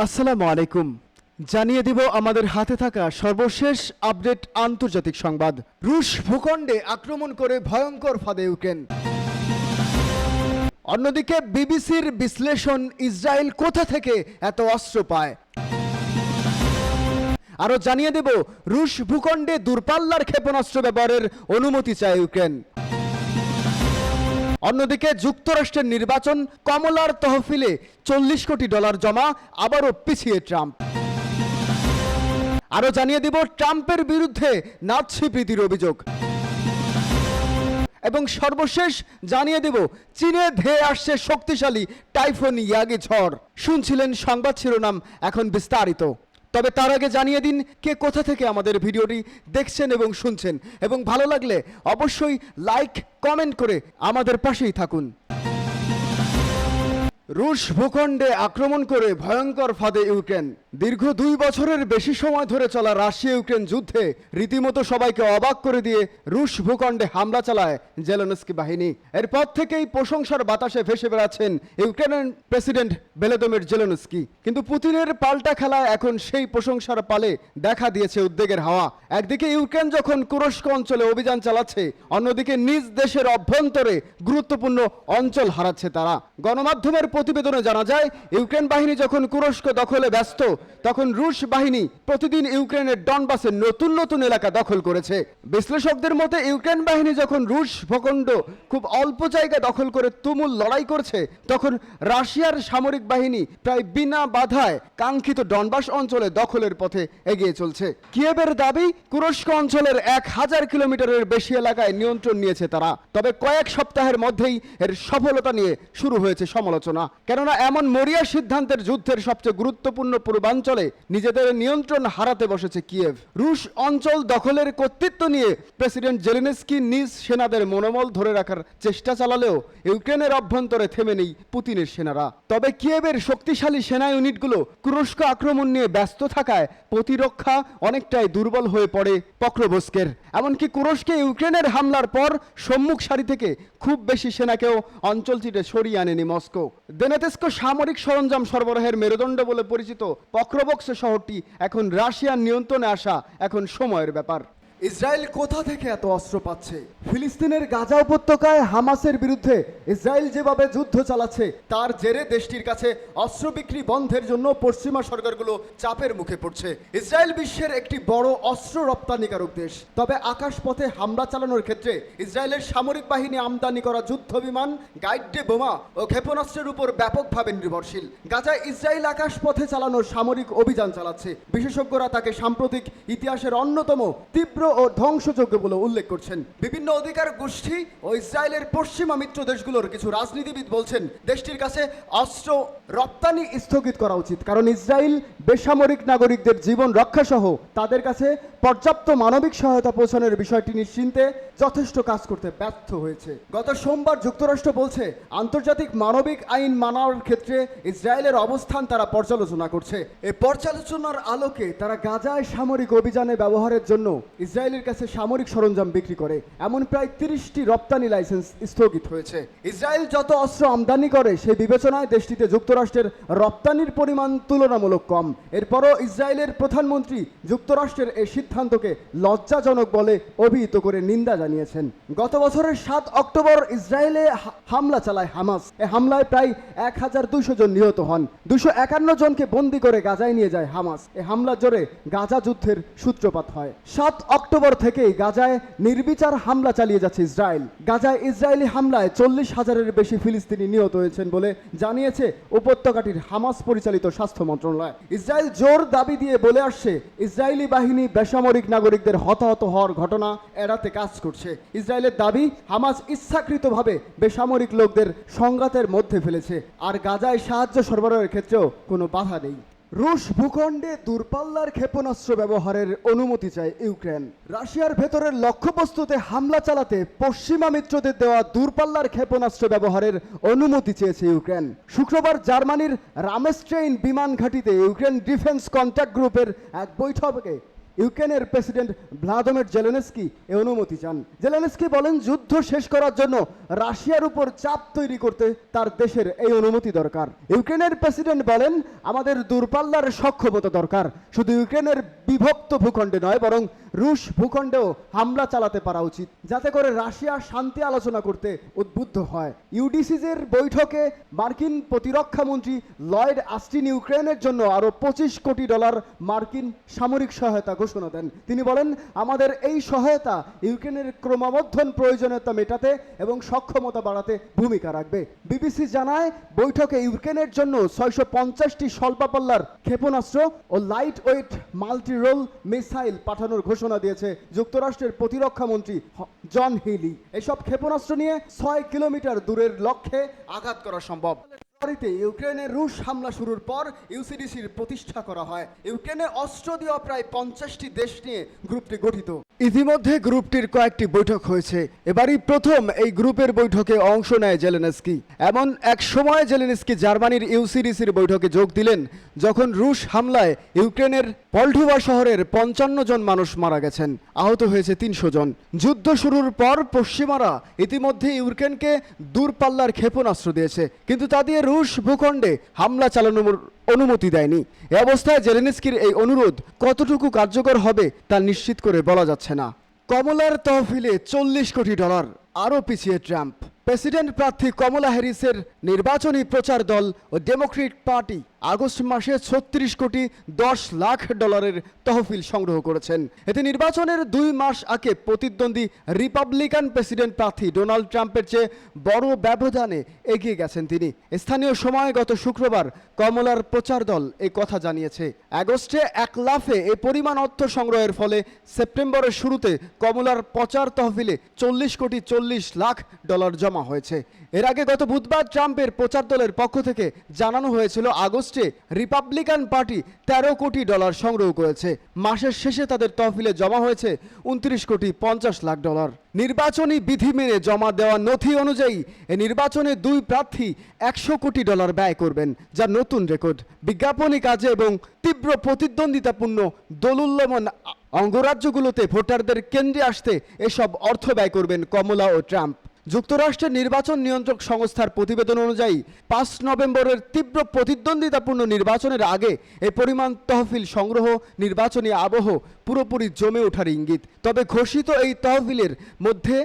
আসসালামু আলাইকুম। জানিয়ে দিব আমাদের হাতে থাকা সর্বশেষ আপডেট আন্তর্জাতিক সংবাদ। রুশ ভূখণ্ডে আক্রমণ করে ভয়ঙ্কর ফাঁদে ইউক্রেন। অন্যদিকে বিবিসির বিশ্লেষণ, ইসরায়েল কোথা থেকে এত অস্ত্র পায়। আরও জানিয়ে দেব রুশ ভূখণ্ডে দূরপাল্লার ক্ষেপণাস্ত্র ব্যবহারের অনুমতি চায় ইউক্রেন। অন্যদিকে যুক্তরাষ্ট্রের নির্বাচন, কমলার তহবিলে $40 কোটি জমা, আবারও পিছিয়ে ট্রাম্প। আরও জানিয়ে দিব ট্রাম্পের বিরুদ্ধে নাৎসি প্রীতির অভিযোগ। এবং সর্বশেষ জানিয়ে দেব চীনে ধেয়ে আসছে শক্তিশালী টাইফুন ইয়াগি ঝড়। শুনছিলেন সংবাদ শিরোনাম, এখন বিস্তারিত। তবে তার আগে জানিয়ে দিন কে কোথা থেকে আমাদের ভিডিওটি দেখছেন এবং শুনছেন, এবং ভালো লাগলে অবশ্যই লাইক কমেন্ট করে আমাদের পাশেই থাকুন। রুশ ভূখণ্ডে আক্রমণ করে ভয়ঙ্কর ফাঁদে ইউক্রেন। দীর্ঘ 2 বছরের বেশি সময় ধরে চলা রাশিয়া ইউক্রেন যুদ্ধে রীতিমতো সবাইকে অবাক করে দিয়ে রুশ ভূখণ্ডে হামলা চালায় জেলেনস্কি বাহিনী। এরপর থেকেই প্রশংসার বাতাসে ভেসে বেড়াচ্ছেন ইউক্রেনের প্রেসিডেন্ট ভলোদিমির জেলেনস্কি। কিন্তু পুতিনের পাল্টা খেলায় এখন সেই প্রশংসার পালে দেখা দিয়েছে উদ্বেগের হাওয়া। একদিকে ইউক্রেন যখন কুরস্ক অঞ্চলে অভিযান চালাচ্ছে, অন্যদিকে নিজ দেশের অভ্যন্তরে গুরুত্বপূর্ণ অঞ্চল হারাচ্ছে তারা। গণমাধ্যমের প্রতিবেদনে জানা যায়, ইউক্রেন বাহিনী যখন কুরস্ক দখলে ব্যস্ত, তখন রুশ বাহিনী প্রতিদিন ইউক্রেনের ডনবাসের নতুন নতুন এলাকা দখল করেছে। বিশ্লেষকদের মতে ইউক্রেন বাহিনী যখন রুশ ভূখণ্ড খুব অল্প জায়গা দখল করে তুমুল লড়াই করছে, তখন রাশিয়ার সামরিক বাহিনী প্রায় বিনা বাধায় কাঙ্ক্ষিত ডনবাস অঞ্চলে দখলের পথে এগিয়ে চলছে। কিয়েভের দাবি, কুরস্ক অঞ্চলের 1000 কিলোমিটারের বেশি এলাকায় নিয়ন্ত্রণ নিয়েছে তারা। তবে কয়েক সপ্তাহের মধ্যেই এর সফলতা নিয়ে শুরু হয়েছে সমালোচনা। কেননা এমন মরিয়া সিদ্ধান্তের যুদ্ধের সবচেয়ে গুরুত্বপূর্ণ পূর্বাঞ্চলে নিজেদের নিয়ন্ত্রণ হারাতে বসেছে কিয়েভ। রুশ অঞ্চল দখলের কর্তৃত্ব নিয়ে প্রেসিডেন্ট জেলেনস্কি নিজ সেনাদের মনোবল ধরে রাখার চেষ্টা চালালেও ইউক্রেনের অভ্যন্তরে থেমে নেই পুতিনের সেনারা। তবে কিয়েভের শক্তিশালী সেনা ইউনিটগুলো কুরস্ক আক্রমণ নিয়ে ব্যস্ত থাকায় প্রতিরক্ষা অনেকটাই দুর্বল হয়ে পড়ে পক্রোভস্কের। এমনকি কুরস্কে ইউক্রেনের হামলার পর সম্মুখ সারি থেকে খুব বেশি সেনাকেও অঞ্চলটিতে সরিয়ে আনেনি মস্কো। দনেৎস্ক সামরিক সরঞ্জাম সরবরাহের মেরুদণ্ড বলে পরিচিত পক্রোভস্ক শহরটি এখন রাশিয়ার নিয়ন্ত্রণে আসা এখন সময়ের ব্যাপার। ইসরায়েল কোথা থেকে এত অস্ত্র পাচ্ছে? ফিলিস্তিনের গাজা উপত্যকায় হামাসের বিরুদ্ধে ইসরায়েল যেভাবে যুদ্ধ চালাচ্ছে, তার জেরে দেশটির কাছে অস্ত্র বিক্রি বন্ধের জন্য পশ্চিমা সরকারগুলো চাপের মুখে পড়ছে। ইসরায়েল বিশ্বের একটি বড় অস্ত্র রপ্তানিকারক দেশ। তবে আকাশপথে হামলা চালানোর ক্ষেত্রে ইসরায়েলের সামরিক বাহিনী আমদানি করা যুদ্ধ বিমান, গাইডে বোমা ও ক্ষেপণাস্ত্রের উপর ব্যাপকভাবে নির্ভরশীল। গাজায় ইসরায়েল আকাশপথে চালানো সামরিক অভিযান চালাচ্ছে। বিশেষজ্ঞরা তাকে সাম্প্রতিক ইতিহাসের অন্যতম তীব্র ও ধ্বংসযোগ্য বলে উল্লেখ করছেন। বিভিন্ন অধিকার গোষ্ঠী ও ইসরায়েলের পশ্চিমা মিত্র দেশগুলোর কিছু রাজনীতিবিদ বলছেন, দেশটির কাছে অস্ত্র রপ্তানি স্থগিত করা উচিত, কারণ ইসরায়েল বেসামরিক নাগরিকদের জীবন রক্ষা সহ তাদের কাছে পর্যাপ্ত মানবিক সহায়তা পৌঁছানোর বিষয়টি নিশ্চিন্তে যথেষ্ট কাজ করতে ব্যর্থ হয়েছে। গত সোমবার যুক্তরাষ্ট্র বলছে, আন্তর্জাতিক মানবিক আইন মানার ক্ষেত্রে ইসরায়েলের অবস্থান তারা পর্যালোচনা করছে। এই পর্যালোচনার আলোকে তারা গাজায় সামরিক অভিযানে ব্যবহারের জন্য ইসরায়েলের কাছে সামরিক সরঞ্জাম বিক্রি করে এমন প্রায় 30টি রপ্তানি লাইসেন্স স্থগিত হয়েছে। ইসরায়েল যত অস্ত্র আমদানি করে সেই বিবেচনায় দেশটিতে যুক্তরাষ্ট্রের রপ্তানির পরিমাণ তুলনামূলক কম। এরপরও ইসরায়েলের প্রধানমন্ত্রী যুক্তরাষ্ট্রের এই সিদ্ধান্তকে লজ্জাজনক বলে অভিহিত করে নিন্দা জানিয়েছেন। গত বছরের 7 অক্টোবর ইসরায়েলে হামলা চালায় হামাস। এই হামলায় প্রায় 1200 জন নিহত হন। 251 জনকে বন্দী করে গাজায় নিয়ে যায় হামাস। এই হামলার জোরে গাজা যুদ্ধের সূত্রপাত হয়। 7 অক্টোবর থেকেই গাজায় নির্বিচার হামলা চালিয়ে যাচ্ছে ইসরায়েল। গাজায় ইসরায়েলি হামলায় 40,000-এর বেশি ফিলিস্তিনি নিহত হয়েছেন বলে জানিয়েছে উপত্যকাটির হামাস পরিচালিত স্বাস্থ্য মন্ত্রণালয়। ইসরায়েল জোর দাবি দিয়ে বলে আসছে, ইসরায়েলি বাহিনী বেসামরিক নাগরিকদের হতাহত হওয়ার ঘটনা এড়াতে কাজ করছে। ইসরায়েলের দাবি, হামাস ইচ্ছাকৃতভাবে বেসামরিক লোকদের সংঘাতের মধ্যে ফেলেছে, আর গাজায় সাহায্য সরবরাহের ক্ষেত্রেও কোনো বাধা নেই। রুশ ভূখণ্ডে দূরপাল্লার ক্ষেপণাস্ত্র ব্যবহারের অনুমতি চায় ইউক্রেন। রাশিয়ার ভেতরের লক্ষ্যবস্তুতে হামলা চালাতে পশ্চিমা মিত্রদের দেওয়া দূরপাল্লার ক্ষেপণাস্ত্র ব্যবহারের অনুমতি চেয়েছে ইউক্রেন। শুক্রবার জার্মানির রামেস্টেইন বিমান ঘাঁটিতে ইউক্রেন ডিফেন্স কন্ট্যাক্ট গ্রুপের এক বৈঠকে ইউক্রেনের প্রেসিডেন্ট ভ্লাদিমির জেলেনস্কি এই অনুমতি চান। জেলেনস্কি বলেন, যুদ্ধ শেষ করার জন্য রাশিয়ার উপর চাপ তৈরি করতে তার দেশের এই অনুমতি দরকার। ইউক্রেনের প্রেসিডেন্ট বলেন, আমাদের দূরপাল্লার সক্ষমতা দরকার, শুধু ইউক্রেনের বিভক্ত ভূখণ্ডে নয় বরং রুশ ভূখণ্ডেও হামলা চালাতে পারা উচিত, যাতে করে রাশিয়া শান্তি আলোচনা করতে উদ্বুদ্ধ হয়। ইউডিসিজের বৈঠকে মার্কিন প্রতিরক্ষা মন্ত্রী লয়েড অস্টিন ইউক্রেনের জন্য আরও $25 কোটি মার্কিন সামরিক সহায়তা ঘোষণা দেন। তিনি বলেন, আমাদের এই সহায়তা ইউক্রেনের ক্রমবর্ধমান প্রয়োজনীয়তা মেটাতে এবং সক্ষমতা বাড়াতে ভূমিকা রাখবে। বিবিসি জানায়, বৈঠকে ইউক্রেনের জন্য 650টি স্বল্পপাল্লার ক্ষেপণাস্ত্র ও light weight multi role missile পাঠানোর ঘোষণা দিয়েছে যুক্তরাষ্ট্রের প্রতিরক্ষা মন্ত্রী জন হিলি। এসব ক্ষেপণাস্ত্র নিয়ে 6 কিলোমিটার দূরের লক্ষ্যে আঘাত করা সম্ভব। ইউক্রেনে রুশ হামলা শুরুর পর ইউসিডিসির প্রতিষ্ঠা করা হয়। ইউক্রেনে অস্ত্র দেওয়া প্রায় 50টি দেশ নিয়ে গ্রুপটি গঠিত। ইতিমধ্যে গ্রুপটির কয়েকটি বৈঠক হয়েছে। এবারই প্রথম এই গ্রুপের বৈঠকে অংশ নেয় জেলেনস্কি। এমন এক সময় জেলেনস্কি জার্মানির ইউসিডিসির বৈঠকে যোগ দিলেন যখন রুশ হামলায় ইউক্রেনের পলটুভা শহরের 55 জন মানুষ মারা গেছেন, আহত হয়েছে 300 জন। যুদ্ধ শুরুর পর পশ্চিমারা ইতিমধ্যে ইউক্রেনকে দূরপাল্লার ক্ষেপণাস্ত্র দিয়েছে, কিন্তু তা দিয়ে রুশ ভূখণ্ডে হামলা চালানোর অনুমতি দেয়নি। এ অবস্থায় জেলেনস্কির এই অনুরোধ কতটুকু কার্যকর হবে তা নিশ্চিত করে বলা যাচ্ছে না। কমলার তহবিলে $40 কোটি, আরও পিছিয়ে ট্রাম্প। প্রেসিডেন্ট প্রার্থী কমলা হ্যারিসের নির্বাচনী প্রচার দল ও ডেমোক্রেট পার্টি আগস্ট মাসে $36 কোটি 10 লাখ তহবিল সংগ্রহ করেছেন। এতে নির্বাচনের 2 মাস আগে প্রতিদ্বন্দ্বী রিপাবলিকান প্রেসিডেন্ট প্রার্থী ডোনাল্ড ট্রাম্পের চেয়ে বড় ব্যবধানে এগিয়ে গেছেন তিনি। স্থানীয় সময় গত শুক্রবার কমলার প্রচার দল এই কথা জানিয়েছে। আগস্টে এক লাফে এ পরিমাণ অর্থ সংগ্রহের ফলে সেপ্টেম্বরের শুরুতে কমলার প্রচার তহবিলে $40 কোটি 40 লাখ জমা হয়েছে। এর আগে গত বুধবার ট্রাম্পের প্রচার দলের পক্ষ থেকে জানানো হয়েছিল আগস্টে রিপাবলিকান পার্টি $13 কোটি সংগ্রহ করেছে। মাসের শেষে তাদের তহবিলে জমা হয়েছে $29 কোটি 50 লাখ। নির্বাচনী বিধি মেনে জমা দেওয়া নথি অনুযায়ী এ নির্বাচনে 2 প্রার্থী $100 কোটি ব্যয় করবেন, যা নতুন রেকর্ড। বিজ্ঞাপনী কাজে এবং তীব্র প্রতিদ্বন্দ্বিতাপূর্ণ দোদুল্যমান অঙ্গরাজ্যগুলোতে ভোটারদের কেন্দ্রে আসতে এসব অর্থ ব্যয় করবেন কমলা ও ট্রাম্প। যুক্তরাষ্ট্রের নির্বাচন নিয়ন্ত্রক সংস্থার প্রতিবেদন অনুযায়ী 5 নভেম্বরের তীব্র প্রতিদ্বন্দ্বিতাপূর্ণ নির্বাচনের আগে এই পরিমাণ তহবিল সংগ্রহ নির্বাচনী আবহ পুরোপুরি জমে ওঠার ইঙ্গিত। তবে ঘোষিত এই তহবিলের মধ্যে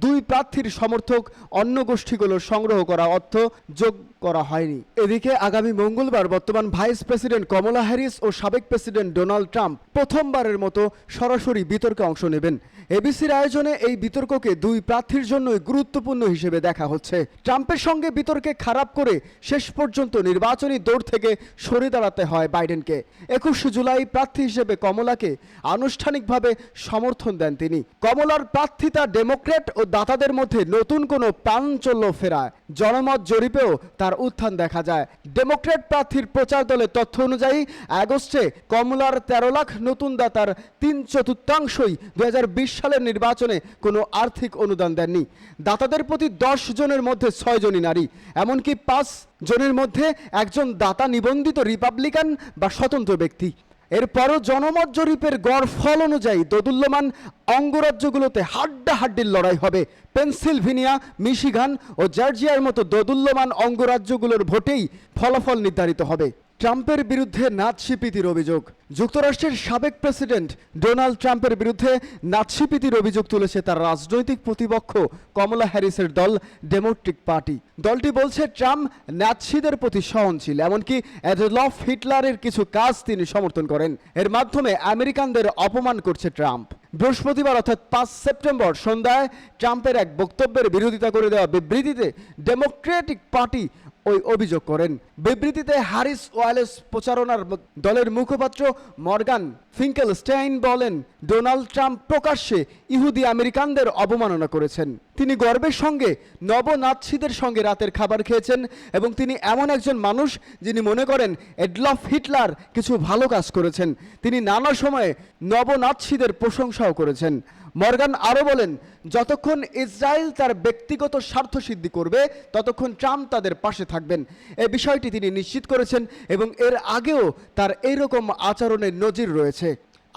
2 প্রার্থীর সমর্থক অন্য গোষ্ঠীগুলোর সংগ্রহ করা অর্থ যোগ করা হয়নি। এদিকে আগামী মঙ্গলবার বর্তমান ভাইস প্রেসিডেন্ট কমলা হ্যারিস ও সাবেক প্রেসিডেন্ট ডোনাল্ড ট্রাম্প প্রথমবারের মতো সরাসরি বিতর্কে অংশ নেবেন। এবিসির আয়োজনে এই বিতর্ককে 2 প্রার্থীর জন্যই গুরুত্বপূর্ণ হিসেবে দেখা হচ্ছে। ট্রাম্পের সঙ্গে বিতর্কে খারাপ করে শেষ পর্যন্ত নির্বাচনী দৌড় থেকে সরে দাঁড়াতে হয় বাইডেনকে। 21 জুলাই প্রার্থী হিসেবে কমলাকে আনুষ্ঠানিকভাবে সমর্থন দেন তিনি। কমলার প্রার্থিতা ডেমোক্র্যাট ও দাতাদের মধ্যে নতুন কোনো প্রাঞ্চল্য ফেরায়। জনমত জরিপেও তার উত্থান দেখা যায়। ডেমোক্র্যাট প্রার্থীর প্রচার দলের তথ্য অনুযায়ী আগস্টে কমলার 13 লাখ নতুন দাতার 3/4 2020 সালের নির্বাচনে কোনো আর্থিক অনুদান দেননি। দাতাদের প্রতি 10 জনের মধ্যে 6 জনই নারী, এমনকি 5 জনের মধ্যে একজন দাতা নিবন্ধিত রিপাবলিকান বা স্বতন্ত্র ব্যক্তি। এরপরও জনমত জরিপের গড় ফল অনুযায়ী দোদুল্যমান অঙ্গরাজ্যগুলোতে হাড্ডাহাড্ডির লড়াই হবে। পেনসিলভেনিয়া, মিশিগান ও জর্জিয়ার মতো দোদুল্যমান অঙ্গরাজ্যগুলোর ভোটেই ফলাফল নির্ধারিত হবে। ট্রাম্পের বিরুদ্ধে নাৎসিপ্রীতির অভিযোগ। যুক্তরাষ্ট্রের সাবেক প্রেসিডেন্ট ডোনাল্ড ট্রাম্পের বিরুদ্ধে নাৎসিপ্রীতির অভিযোগ তুলেছে তার রাজনৈতিক প্রতিপক্ষ কমলা হ্যারিসের দল ডেমোক্রেটিক পার্টি। দলটি বলছে ট্রাম্প নাৎসিদের প্রতি সহনশীল, এমনকি অ্যাডলফ হিটলারের কিছু কাজ তিনি সমর্থন করেন। এর মাধ্যমে আমেরিকানদের অপমান করছে ট্রাম্প। বৃহস্পতিবার অর্থাৎ 5 সেপ্টেম্বর সন্ধ্যায় ট্রাম্পের এক বক্তব্যের বিরোধিতা করে দেওয়া বিবৃতিতে ডেমোক্রেটিক পার্টি ওই অভিযোগ করেন। বিবৃতিতে হ্যারিস ওয়ালেস প্রচারণার দলের মুখপাত্র মর্গান ফিঙ্কেলস্টাইন বলেন, ডোনাল্ড ট্রাম্প প্রকাশ্যে ইহুদি আমেরিকানদের অবমাননা করেছেন। তিনি গর্বের সঙ্গে নবনাৎসিদের সঙ্গে রাতের খাবার খেয়েছেন এবং তিনি এমন একজন মানুষ যিনি মনে করেন অ্যাডলফ হিটলার কিছু ভালো কাজ করেছেন। তিনি নানা সময়ে নবনাৎসিদের প্রশংসাও করেছেন। মর্গান আরও বলেন, যতক্ষণ ইসরায়েল তার ব্যক্তিগত স্বার্থ সিদ্ধি করবে ততক্ষণ ট্রাম্প তাদের পাশে থাকবেন। এই বিষয়টি তিনি নিশ্চিত করেছেন এবং এর আগেও তার এইরকম আচরণের নজির রয়েছে।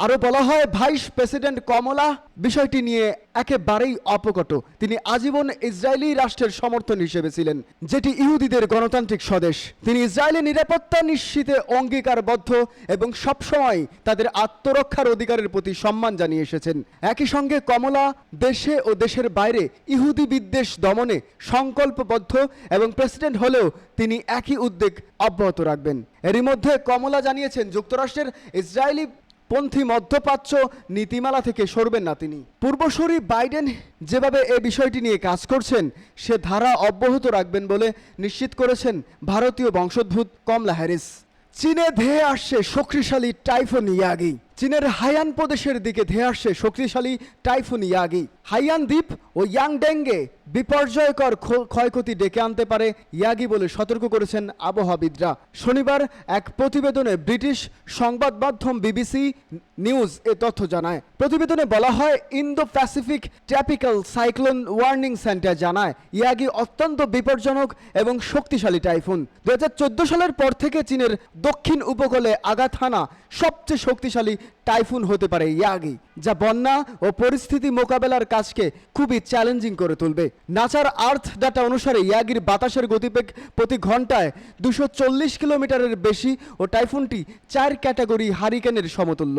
আরও বলা হয় ভাইস প্রেসিডেন্ট কমলা বিষয়টি নিয়ে একেবারেই অপকট। তিনি আজীবন ইসরায়েলি রাষ্ট্রের সমর্থন হিসেবে ছিলেন, যেটি ইহুদিদের গণতান্ত্রিক স্বদেশ। তিনি ইসরায়েলের নিরাপত্তা নিশ্চিতে অঙ্গীকারবদ্ধ এবং সবসময় তাদের আত্মরক্ষার অধিকারের প্রতি সম্মান জানিয়ে এসেছেন। একই সঙ্গে কমলা দেশে ও দেশের বাইরে ইহুদি বিদ্বেষ দমনে সংকল্পবদ্ধ এবং প্রেসিডেন্ট হলেও তিনি একই উদ্বেগ অব্যাহত রাখবেন। এরই মধ্যে কমলা জানিয়েছেন যুক্তরাষ্ট্রের ইসরায়েলি পন্থী মধ্যপ্রাচ্য নীতিমালা থেকে সরবেন না তিনি। পূর্বসূরি বাইডেন যেভাবে এই বিষয়টি নিয়ে কাজ করছেন সে ধারা অব্যাহত রাখবেন বলে নিশ্চিত করেছেন ভারতীয় বংশোদ্ভূত কমলা হ্যারিস। চীনে ধেয়ে আসছে শক্তিশালী টাইফুন ইয়াগি। চীনের হাইয়ান প্রদেশের দিকে ধেয়ে আসছে শক্তিশালী টাইফুন ইয়াগি। হাইয়ান দ্বীপ ও ইয়াংডেঙ্গে বিপর্যয়কর ক্ষয়ক্ষতি ডেকে আনতে পারে ইয়াগি বলে সতর্ক করেছেন আবহাওয়াবিদরা। শনিবার এক প্রতিবেদনে ব্রিটিশ সংবাদ মাধ্যম বিবিসি নিউজ এ তথ্য জানায়। প্রতিবেদনে বলা হয় Indo Pacific tropical cyclone warning centre জানায় ইয়াগি অত্যন্ত বিপজ্জনক এবং শক্তিশালী টাইফুন। 2014 সালের পর থেকে চীনের দক্ষিণ উপকূলে আঘাত হানা সবচেয়ে শক্তিশালী টাইফুন হতে পারে ইয়াগি, যা বন্যা ও পরিস্থিতি মোকাবেলার কাজকে খুবই চ্যালেঞ্জিং করে তুলবে। নাচার আর্থ ডাটা অনুসারে ইয়াগির বাতাসের গতিবেগ প্রতি ঘন্টায় 240 কিলোমিটারের বেশি ও টাইফুনটি 4 ক্যাটাগরি হারিকেনের সমতুল্য।